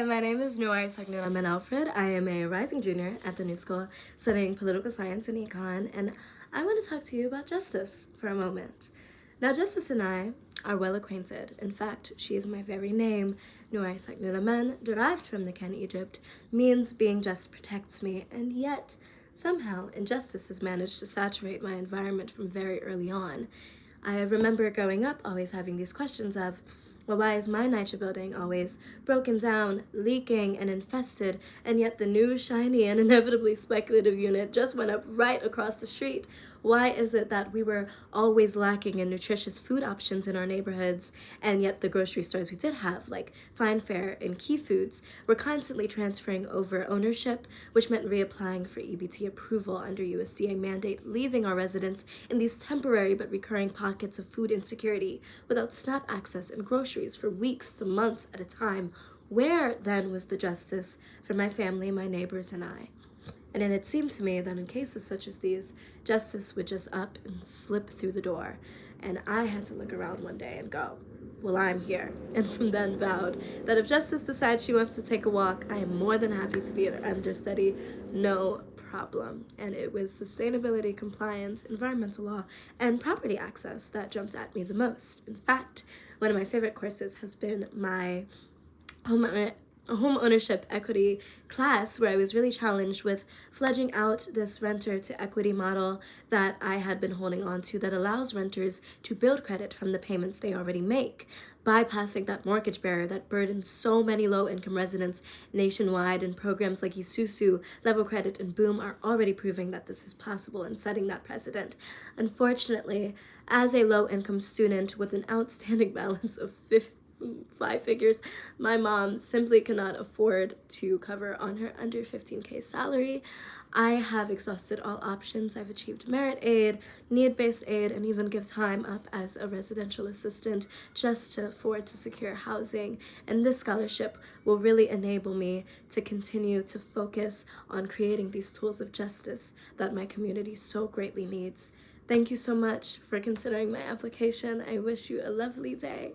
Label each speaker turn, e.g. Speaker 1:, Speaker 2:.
Speaker 1: Hi, my name is Nuari Sāknūt Amen-Alfred. I am a rising junior at the New School studying political science and econ, and I want to talk to you about Justice for a moment. Now, Justice and I are well acquainted. In fact, she is my very name. Nuari Sāknūt Amen, derived from the Ken Egypt, means being just protects me, and yet, somehow, injustice has managed to saturate my environment from very early on. I remember growing up always having these questions of, well, why is my NYCHA building always broken down, leaking, and infested, and yet the new, shiny, and inevitably speculative unit just went up right across the street? Why is it that we were always lacking in nutritious food options in our neighborhoods, and yet the grocery stores we did have, like Fine Fare and Key Foods, were constantly transferring over ownership, which meant reapplying for EBT approval under USDA mandate, leaving our residents in these temporary but recurring pockets of food insecurity without SNAP access and groceries for weeks to months at a time? Where, then, was the justice for my family, my neighbors, and I? And it had seemed to me that in cases such as these, justice would just up and slip through the door, and I had to look around one day and go, well, I'm here. And from then vowed that if Justice decides she wants to take a walk, I am more than happy to be her understudy, no problem. And it was sustainability, compliance, environmental law, and property access that jumped at me the most. In fact, one of my favorite courses has been my home ownership equity class, where I was really challenged with fledging out this renter to equity model that I had been holding on to that allows renters to build credit from the payments they already make, bypassing that mortgage barrier that burdens so many low-income residents nationwide. And programs like Isusu, Level Credit, and Boom are already proving that this is possible and setting that precedent. Unfortunately, as a low-income student with an outstanding balance of 5 figures, my mom simply cannot afford to cover on her under 15K salary. I have exhausted all options. I've achieved merit aid, need-based aid, and even give time up as a residential assistant just to afford to secure housing. And this scholarship will really enable me to continue to focus on creating these tools of justice that my community so greatly needs. Thank you so much for considering my application. I wish you a lovely day.